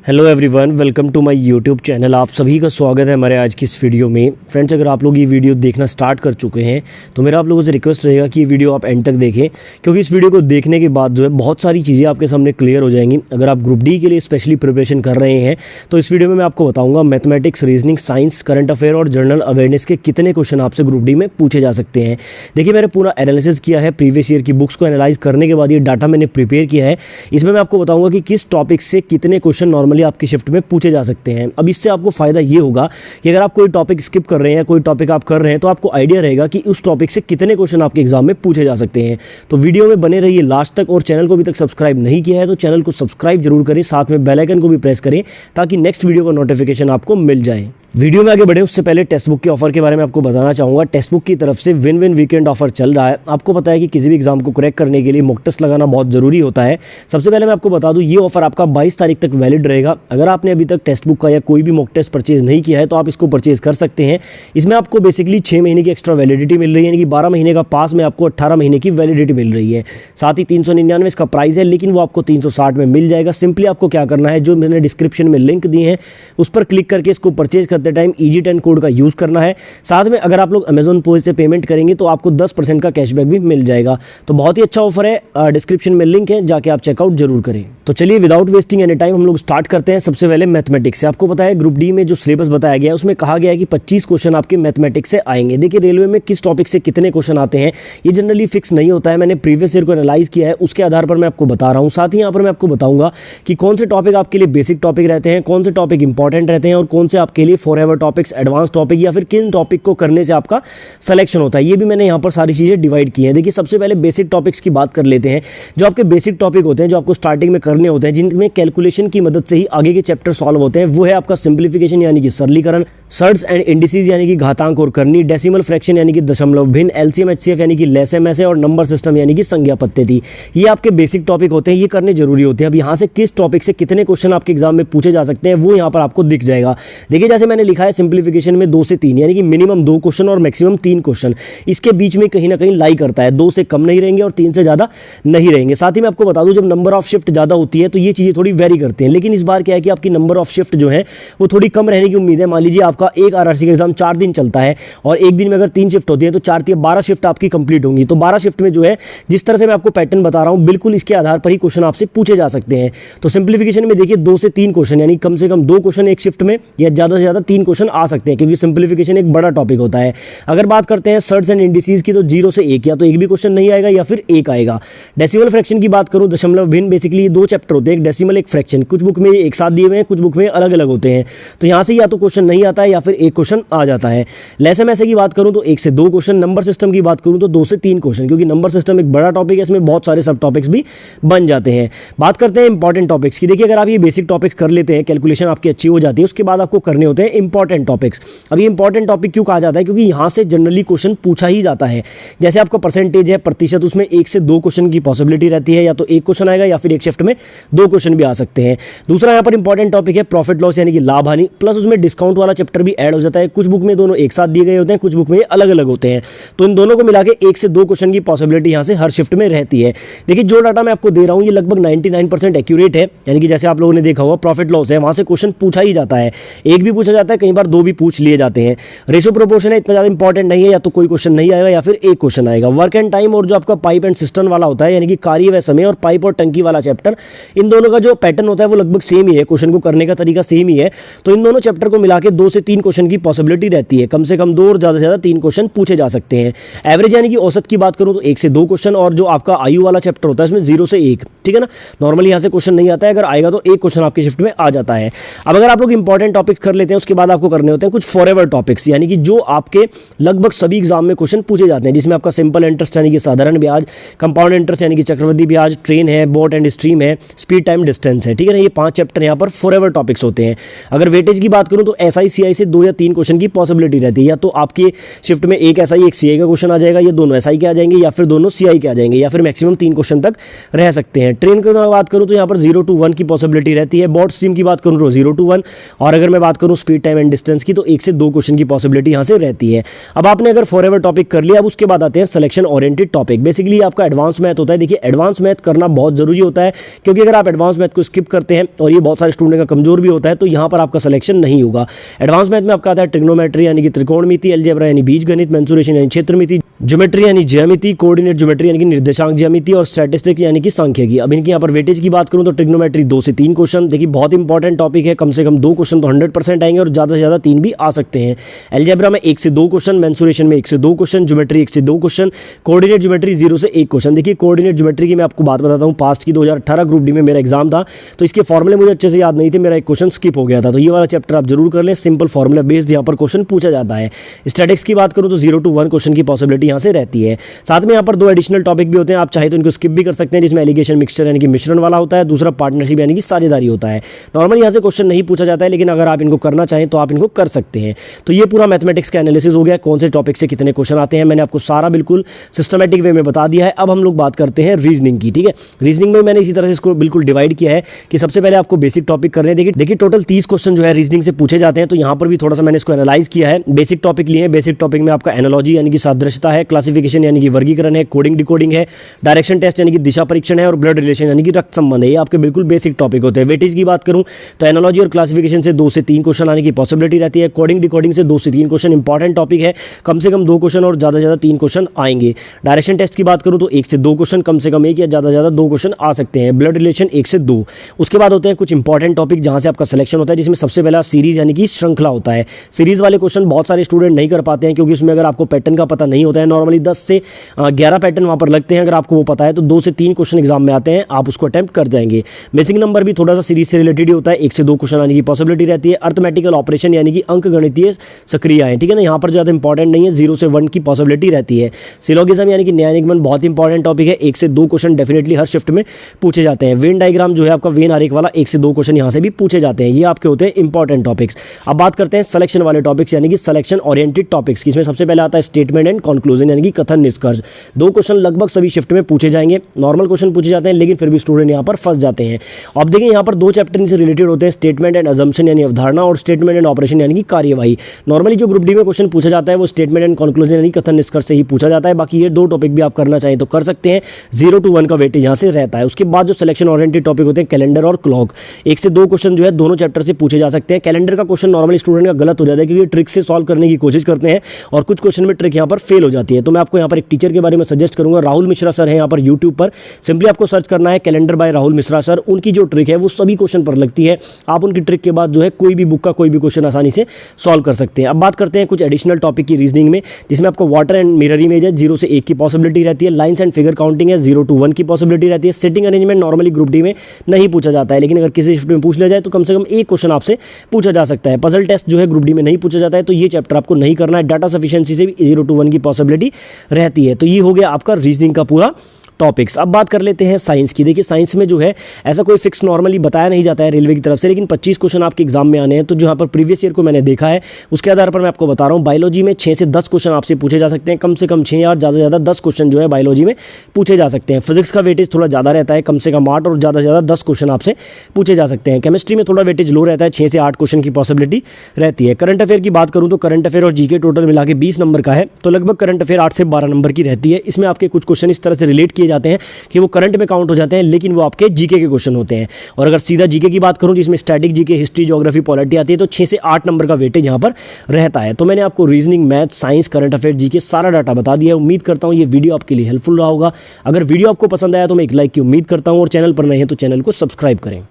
Hello everyone, welcome to my YouTube channel. आप सभी का स्वागत है हमारे आज की इस वीडियो में। फ्रेंड्स, अगर आप लोग ये वीडियो देखना स्टार्ट कर चुके हैं तो मेरा आप लोगों से रिक्वेस्ट रहेगा कि ये वीडियो आप एंड तक देखें, क्योंकि इस वीडियो को देखने के बाद जो है बहुत सारी चीज़ें आपके सामने क्लियर हो जाएंगी। अगर आप ग्रुप डी के लिए स्पेशली प्रिपरेशन कर रहे हैं तो इस वीडियो में मैं आपको बताऊँगा mathematics, reasoning, science, current affair और जनरल अवेयरनेस के कितने क्वेश्चन आपसे ग्रुप डी में पूछे जा सकते हैं। देखिए, मैंने पूरा एनालिसिस किया है, प्रीवियस ईयर की बुक्स को एनालाइज करने के बाद ये डाटा मैंने प्रिपेयर किया है। इसमें मैं आपको बताऊँगा कि किस टॉपिक से कितने क्वेश्चन नॉर्मली आपकी शिफ्ट में पूछे जा सकते हैं। अब इससे आपको फायदा ये होगा कि अगर आप कोई टॉपिक स्किप कर रहे हैं, कोई टॉपिक आप कर रहे हैं, तो आपको आइडिया रहेगा कि उस टॉपिक से कितने क्वेश्चन आपके एग्जाम में पूछे जा सकते हैं। तो वीडियो में बने रहिए लास्ट तक, और चैनल को अभी तक सब्सक्राइब नहीं किया है तो चैनल को सब्सक्राइब जरूर करें, साथ में बेल आइकन को भी प्रेस करें ताकि नेक्स्ट वीडियो का नोटिफिकेशन आपको मिल जाए। वीडियो में आगे बढ़े उससे पहले टेक्स्ट बुक के ऑफर के बारे में आपको बताना चाहूँगा। टेक्स्ट बुक की तरफ से विन विन वीकेंड ऑफर चल रहा है। आपको पता है कि किसी भी एग्जाम को क्रैक करने के लिए मॉक टेस्ट लगाना बहुत ज़रूरी होता है। सबसे पहले मैं आपको बता दूं, ये ऑफर आपका 22 तारीख तक वैलिड रहेगा। अगर आपने अभी तक टेक्स्ट बुक का या कोई भी मॉक टेस्ट परचेज नहीं किया है तो आप इसको परचेज कर सकते हैं। इसमें आपको बेसिकली 6 महीने की एक्स्ट्रा वैलिडिटी मिल रही है, यानी कि 12 महीने का पास में आपको 18 महीने की वैलिडिटी मिल रही है। साथ ही 399 इसका प्राइस है, लेकिन वो आपको 360 में मिल जाएगा। सिंपली आपको क्या करना है, जो मैंने डिस्क्रिप्शन में लिंक दिए हैं उस पर क्लिक करके इसको परचेज करते टाइम EG10 कोड का यूज़ करना है। साथ में अगर आप लोग अमेजॉन पे से पेमेंट करेंगे तो आपको 10% का कैशबैक भी मिल जाएगा। तो बहुत ही अच्छा ऑफर है, डिस्क्रिप्शन में लिंक है, जाके आप चेकआउट जरूर करें। तो चलिए विदाउट वेस्टिंग एनी टाइम हम लोग स्टार्ट करते हैं। सबसे पहले मैथमेटिक्स से। आपको पता है ग्रुप डी में जो सिलेबस बताया गया है उसमें कहा गया है कि 25 क्वेश्चन आपके मैथमेटिक्स से आएंगे। देखिए, रेलवे में किस टॉपिक से कितने क्वेश्चन आते हैं ये जनरली फिक्स नहीं होता है। मैंने प्रीवियस ईयर को एनालाइज किया है, उसके आधार पर मैं आपको बता रहा हूँ। साथ ही यहाँ पर मैं आपको बताऊंगा कि कौन से टॉपिक आपके लिए बेसिक टॉपिक रहते हैं, कौन से टॉपिक इंपॉर्टेंट रहते हैं और कौन से आपके लिए for ever topics, advance topic, या फिर किन टॉपिक को करने से आपका सिलेक्शन होता है। ये भी मैंने यहाँ पर सारी चीज़ें डिवाइड की हैं। देखिए, सबसे पहले बेसिक टॉपिक्स की बात कर लेते हैं। जो आपके बेसिक टॉपिक होते हैं, जो आपको स्टार्टिंग में करने होते हैं, जिनमें कैलकुलेशन की मदद से ही आगे के चैप्टर सॉल्व होते हैं, वो है आपका सिंप्लीफिकेशन यानी कि सरलीकरण, सर्ड्स एंड इंडिसेस यानी कि घातांक और करनी, डेसिमल फ्रैक्शन यानी कि दशमलव भिन्न, LCM HCF यानी कि लैसे मैसे, और नंबर सिस्टम यानी कि संज्ञा पद्धति। ये आपके बेसिक टॉपिक होते हैं, ये करने जरूरी होते हैं। अब यहाँ से किस टॉपिक से कितने क्वेश्चन आपके एग्जाम में पूछे जा सकते हैं वो यहाँ पर आपको दिख जाएगा। देखिए, जैसे मैंने लिखा है सिंप्लीफिकेशन में 2 से 3 यानी कि मिनिमम 2 क्वेश्चन और मैक्सिमम 3 क्वेश्चन, इसके बीच में कहीं ना कहीं लाई करता है। 2 से कम नहीं रहेंगे और 3 से ज़्यादा नहीं रहेंगे। साथ ही मैं आपको बता दूं, जब नंबर ऑफ शिफ्ट ज़्यादा होती है तो ये चीज़ें थोड़ी वेरी करती हैं, लेकिन इस बार क्या है कि आपकी नंबर ऑफ शिफ्ट जो है वो थोड़ी कम रहने की उम्मीद है। मान लीजिए आपका एक RRC का एग्जाम 4 दिन चलता है और एक दिन में अगर 3 शिफ्ट होती है तो 4 या 12 शिफ्ट आपकी कंप्लीट होंगी। तो 12 शिफ्ट में जो है, जिस तरह से मैं आपको पैटर्न बता रहा हूँ, बिल्कुल इसके आधार पर ही क्वेश्चन आपसे पूछे जा सकते हैं। तो सिंप्लीफिकेशन में देखिए 2 से 3 क्वेश्चन, यानी कम से कम 2 क्वेश्चन एक शिफ्ट में, या ज़्यादा से ज़्यादा 3 क्वेश्चन आ सकते हैं, क्योंकि सिंप्लीफिकेशन एक बड़ा टॉपिक होता है। अगर बात करते हैं सर्ड्स एंड इंडिसेस की तो 0 से 1, या तो एक भी क्वेश्चन नहीं आएगा या फिर 1 आएगा। डेसिमल फ्रैक्शन की बात करूं, दशमलव भिन्न, बेसिकली ये 2 चैप्टर होते हैं, एक डेसिमल एक फ्रैक्शन। कुछ बुक में एक साथ दिए हुए हैं, कुछ बुक में अलग अलग होते हैं। तो यहाँ से या तो क्वेश्चन नहीं आता है या फिर 1 क्वेश्चन आ जाता है। लैसे मैसे की बात करूं तो 1 से 2 क्वेश्चन। नंबर सिस्टम की बात करूं तो 2 से 3 क्वेश्चन, क्योंकि नंबर सिस्टम एक बड़ा टॉपिक है, इसमें बहुत सारे सब टॉपिक्स भी बन जाते हैं। बात करते हैं इंपॉर्टेंट टॉपिक्स की। देखिए, अगर आप ये बेसिक टॉपिक्स कर लेते हैं, कैलकुलेशन आपकी अच्छी हो जाती है, उसके बाद आपको करने होते हैं इंपॉर्टेंट टॉपिक्स। अब ये इंपॉर्टेंट टॉपिक क्यों कहा जाता है, क्योंकि यहाँ से जनरली क्वेश्चन पूछा ही जाता है। जैसे आपका परसेंटेज है, प्रतिशत, उसमें 1 से 2 क्वेश्चन की पॉसिबिलिटी रहती है, या तो 1 क्वेश्चन आएगा या फिर एक शिफ्ट में 2 क्वेश्चन भी आ सकते हैं। दूसरा यहाँ पर इंपॉर्टेंट टॉपिक है प्रॉफिट लॉस यानी कि लाभ हानि, प्लस उसमें डिस्काउंट वाला चैप्टर भी ऐड हो जाता है। कुछ बुक में दोनों एक साथ दिए गए होते हैं, कुछ बुक में अलग अलग होते हैं। तो इन दोनों को मिला के 1 से 2 क्वेश्चन की पॉसिबिलिटी यहाँ से हर शिफ्ट में रहती है। देखिए, जो डाटा मैं आपको दे रहा हूँ ये लगभग 99% एक्यूरेट है, यानी कि जैसे आप लोगों ने देखा होगा प्रॉफिट लॉस है, वहाँ से क्वेश्चन पूछा ही जाता है। 1 भी पूछा जाता है, कई बार 2 भी पूछ लिए जाते हैं। रेशो प्रोपोर्शन है, इतना ज़्यादा इंपॉर्टेंट नहीं है, या तो कोई क्वेश्चन नहीं आएगा या फिर 1 क्वेश्चन आएगा। वर्क एंड टाइम और जो आपका पाइप एंड सिस्टम वाला होता है, यानी कि कार्य व समय, और पाइप और टंकी वाला चैप्टर, इन दोनों का जो पैटर्न होता है वो लगभग सेम ही है, क्वेश्चन को करने का तरीका सेम ही है। तो इन दोनों चैप्टर को मिला के 2 से 3 क्वेश्चन की पॉसिबिलिटी रहती है। कम से कम 2 और ज़्यादा से ज़्यादा 3 क्वेश्चन पूछे जा सकते हैं। एवरेज यानी कि औसत की बात करूँ तो 1 से 2 क्वेश्चन, और जो आपका आयु वाला चैप्टर होता है इसमें 0 से 1, ठीक है ना। नॉर्मली यहाँ से क्वेश्चन नहीं आता है, अगर आएगा तो 1 क्वेश्चन आपकी शिफ्ट में आ जाता है। अब अगर आप लोग इंपॉर्टेंट टॉपिक्स कर लेते हैं, उसके बाद आपको करने होते हैं कुछ फॉरएवर टॉपिक्स, यानी कि जो आपके लगभग सभी एग्जाम में क्वेश्चन पूछे जाते हैं, जिसमें आपका सिंपल इंटरेस्ट यानी कि साधारण ब्याज, कंपाउंड इंटरेस्ट यानी कि चक्रवृद्धि ब्याज, ट्रेन है, बोट एंड स्ट्रीम है, स्पीड टाइम डिस्टेंस है, ठीक है ना। ये 5 चैप्टर यहाँ पर फॉरएवर टॉपिक्स होते हैं। अगर वेटेज की बात करूँ तो SI CI से 2 या 3 क्वेश्चन की पॉसिबिलिटी रहती है, या तो आपकी शिफ्ट में एक SI एक CI का क्वेश्चन आ जाएगा, या दोनों SI के आ जाएंगे, या फिर दोनों CI के आ जाएंगे, या फिर मैक्सिमम 3 क्वेश्चन तक रह सकते हैं। ट्रेन की मैं बात करूँ तो यहाँ पर 0 to 1 की पॉसिबिलिटी रहती है। बोट स्ट्रीम की बात करूँ तो 0 to 1, और अगर मैं बात करूँ स्पीड टाइम एंड डिस्टेंस की, तो 1 से 2 क्वेश्चन की पॉसिबिलिटी यहाँ से रहती है। अब आपने अगर फॉरएवर टॉपिक कर लिया, अब उसके बाद आते हैं सिलेक्शन ओरिएंटेड टॉपिक। बेसिकली आपका एडवांस मैथ होता है। देखिए एडवांस मैथ करना बहुत जरूरी होता है, क्योंकि अगर आप एडवांस मैथ को स्किप करते हैं, और ये बहुत सारे स्टूडेंट का कमजोर भी होता है, तो यहाँ पर आपका सिलेक्शन नहीं होगा। एडवांस मैथ में आपका आता है ट्रिग्नोमेट्री यानी कि त्रिकोणमिति, अलजेब्रा यानी बीजगणित, मेंसुरेशन यानी क्षेत्रमिति, ज्योमेट्री यानी ज्यामिति, कोऑर्डिनेट ज्योमेट्री यानी कि निर्देशांक ज्यामिति, और स्टैटिस्टिक्स यानी कि सांख्यिकी। अब इनकी यहाँ पर वेटेज की बात करूं तो ट्रिग्नोमेट्री 2 से 3 क्वेश्चन, देखिए बहुत इंपॉर्टेंट टॉपिक है, कम से कम 2 क्वेश्चन तो 100% आएंगे, और ज़्यादा से ज़्यादा 3 भी आ सकते हैं। अलजेब्रा में 1 से 2 क्वेश्चन, मेंसुरेशन में 1 से 2 क्वेश्चन, ज्योमेट्री 1 से 2 क्वेश्चन, कोऑर्डिनेट ज्योमेट्री 0 से 1 क्वेश्चन। देखिए कोऑर्डिनेट ज्योमेट्री की मैं आपको बात बताता हूँ, पास्ट की 2018 ग्रुप डी में मेरा एग्जाम था, तो इसके फॉर्मुले मुझे अच्छे से याद नहीं थे, मेरा एक क्वेश्चन स्किप हो गया था, तो ये वाला चैप्टर आप जरूर कर लें। सिंपल फॉर्मुला बेस्ड यहाँ पर क्वेश्चन पूछा जाता है। स्टैटिक्स की बात करूँ तो 0 to 1 क्वेश्चन की पॉसिबिलिटी यहाँ से रहती है। साथ में यहाँ पर 2 एडिशनल टॉपिक भी होते हैं, आप चाहे तो इनको स्किप भी कर सकते हैं, जिसमें एलिगेशन मिक्सचर यानी कि मिश्रण वाला होता है, दूसरा पार्टनरशिप यानी कि साझेदारी होता है। नॉर्मली यहाँ से क्वेश्चन नहीं पूछा जाता है, लेकिन अगर आप इनको करना चाहें तो आप इनको कर सकते हैं। तो ये पूरा मैथमेटिक्स का एनालिसिस हो गया, कौन से टॉपिक से कितने क्वेश्चन आते हैं, मैंने आपको सारा बिल्कुल सिस्टमेटिक वे में बता दिया है। अब हम लोग बात करते हैं रीजनिंग की। ठीक है, रीजनिंग में मैंने इसी तरह से इसको बिल्कुल डिवाइड किया है कि सबसे पहले आपको बेसिक टॉपिक करने हैं। देखिए टोटल 30 क्वेश्चन जो है रीजनिंग से पूछे जाते हैं, तो यहाँ पर भी थोड़ा सा मैंने इसको एनालाइज किया है। बेसिक टॉपिक लिए हैं, बेसिक टॉपिक में आपका एनालॉजी यानी कि सादृश्यता है, क्लासिफिकेशन यानी कि वर्गीकरण है, कोडिंग डिकोडिंग है, डायरेक्शन टेस्ट यानी कि दिशा परीक्षण है, और ब्लड रिलेशन यानी कि रक्त संबंध है। ये आपके बिल्कुल बेसिक टॉपिक होते हैं। वेटेज की बात करूं तो एनालॉजी और क्लासिफिकेशन से 2 से 3 क्वेश्चन आने की पॉसिबिलिटी रहती है। कोडिंग डिकोडिंग से 2 से 3 क्वेश्चन इंपॉर्टेंट टॉपिक है, कम से कम 2 क्वेश्चन और ज़्यादा से ज़्यादा 3 क्वेश्चन आएंगे। डायरेक्शन टेस्ट की बात करूं तो 1 से 2 क्वेश्चन, कम से कम 1 या ज़्यादा से ज़्यादा 2 क्वेश्चन आ सकते हैं। ब्लड रिलेशन 1 से 2। उसके बाद होते हैं कुछ इंपॉर्टेंट टॉपिक जहां से आपका सिलेक्शन होता है, जिसमें सबसे पहला सीरीज यानी कि श्रृंखला होता है। सीरीज वाले क्वेश्चन बहुत सारे स्टूडेंट नहीं कर पाते हैं, क्योंकि उसमें अगर आपको पैटर्न का पता नहीं होता है, नॉर्मली 10 से 11 पैटर्न वहाँ पर लगते हैं, अगर आपको वो पता है तो 2 से 3 क्वेश्चन एग्जाम में आते हैं, आप उसको अटेम्प्ट कर जाएंगे। बेसिक नंबर भी थोड़ा सा सीरीज से रिलेटेड ही होता है, 1 से 2 क्वेश्चन आने की पॉसिबिलिटी रहती है। अर्थमेटिकल ऑपरेशन यानी कि अंक गणितीय सक्रियाएं, ठीक है ना, यहाँ पर ज़्यादा इंपॉर्टेंट नहीं है, 0 से 1 की पॉसिबिलिटी रहती है। सिलोगिज्म यानी कि न्याय निगमन बहुत इंपॉर्टेंट टॉपिक है, 1 से 2 क्वेश्चन डेफिनेटली हर शिफ्ट में पूछे जाते हैं। वेन डायग्राम जो है आपका वेन आरेख वाला, 1 से 2 क्वेश्चन यहाँ से भी पूछे जाते हैं। ये आपके होते हैं इंपॉर्टेंट टॉपिक्स। अब बात करते हैं सिलेक्शन वाले टॉपिक्स यानी कि सिलेक्शन ओरिएंटेड टॉपिक्स की। इसमें सबसे पहले आता है स्टेटमेंट एंड कंक्लूजन यानी कि कथन निष्कर्ष। 2 क्वेश्चन लगभग सभी शिफ्ट में पूछे जाएंगे। नॉर्मल क्वेश्चन पूछे जाते हैं, लेकिन फिर भी स्टूडेंट यहाँ पर फंस जाते हैं। अब देखिए यहाँ पर 2 चैप्टर से रिलेटेड होते हैं, स्टेटमेंट एंड अजम्पशन यानी अवधारणा, और स्टेटमेंट एंड ऑपरेशन यानी कि कार्यवाही। नॉर्मली जो ग्रुप डी में क्वेश्चन पूछा जाता है वो स्टेटमेंट एंड कंक्लूजन यानी कथन निष्कर्ष से ही पूछा जाता है। बाकी ये 2 टॉपिक भी आप करना चाहें तो कर सकते हैं। 0 to 1 का वेटेज यहाँ से रहता है। उसके बाद जो सिलेक्शन ओरिएंटेड टॉपिक होते हैं कैलेंडर और क्लॉक, 1 से 2 क्वेश्चन जो है दोनों चैप्टर से पूछे जा सकते हैं। कैलेंडर का क्वेश्चन नॉर्मली स्टूडेंट का गलत हो जाता है, क्योंकि ट्रिक से सॉल्व करने की कोशिश करते हैं और कुछ क्वेश्चन में ट्रिक यहाँ पर फेल हो जाती है। तो मैं आपको यहाँ पर एक टीचर के बारे में सजेस्ट करूंगा, राहुल मिश्रा सर है यहाँ पर यूट्यूब पर। सिंपली आपको सर्च करना है calendar by Rahul Mishra sir. उनकी जो ट्रिक है वो सभी क्वेश्चन पर लगती है। आप उनकी ट्रिक के बाद जो है कोई भी बुक का कोई भी क्वेश्चन आसानी से सॉल्व कर सकते हैं। अब बात करते हैं कुछ एडिशनल टॉपिक की रीजनिंग में, जिसमें आपको वाटर एंड मिरर इमेज है, 0 से 1 की पॉसिबिलिटी रहती है। लाइन्स एंड फिगर काउंटिंग है, 0 to 1 की पॉसिबिलिटी रहती है। Sitting arrangement normally group D में नहीं पूछा जाता है, लेकिन अगर किसी शिफ्ट में पूछ लिया जाए तो कम से कम 1 क्वेश्चन आपसे पूछा जा सकता है। पजल टेस्ट जो है ग्रुप डी में नहीं पूछा जाता है, तो ये चैप्टर आपको नहीं करना है। डाटा सफिशिएंसी से भी 0 to 1 की पॉसिबिलिटी रहती है। तो ये हो गया आपका रीजनिंग का पूरा टॉपिक्स। अब बात कर लेते हैं साइंस की। देखिए साइंस में जो है ऐसा कोई फिक्स नॉर्मली बताया नहीं जाता है रेलवे की तरफ से, लेकिन 25 क्वेश्चन आपके एग्जाम में आने हैं। तो जो यहाँ पर प्रीवियस ईयर को मैंने देखा है उसके आधार पर मैं आपको बता रहा हूँ। बायोलॉजी में 6 से 10 क्वेश्चन आपसे पूछे जा सकते हैं, कम से कम 6 या ज़्यादा से ज़्यादा 10 क्वेश्चन जो है बायोलॉजी में पूछे जा सकते हैं। फिजिक्स का वेटेज थोड़ा ज़्यादा रहता है, कम से कम 8 और ज़्यादा से ज़्यादा 10 क्वेश्चन आपसे पूछे जा सकते हैं। केमिस्ट्री में थोड़ा वेटेज लो रहता है, 6 से 8 क्वेश्चन की पॉसिबिलिटी रहती है। करंट अफेयर की बात करूँ तो करंट अफेयर और जीके टोटल मिला के 20 नंबर का है, तो लगभग करंट अफेयर 8 से 12 नंबर की रहती है। इसमें आपके कुछ क्वेश्चन इस तरह से रिलेट किए जाते हैं कि वो करंट में काउंट हो जाते हैं, लेकिन वो आपके जीके के क्वेश्चन होते हैं। और अगर सीधा जीके की बात करूं जिसमें static GK, history, geography, polity आती है, तो 6 से 8 नंबर का वेटेज यहां पर रहता है। तो मैंने आपको reasoning, math, science, current affair, GK सारा डाटा बता दिया है। उम्मीद करता हूं ये वीडियो आपके लिए हेल्पफुल रहा होगा। अगर वीडियो आपको पसंद आया तो मैं एक लाइक की उम्मीद करता हूं, और चैनल पर नए हैं तो चैनल को सब्सक्राइब करें।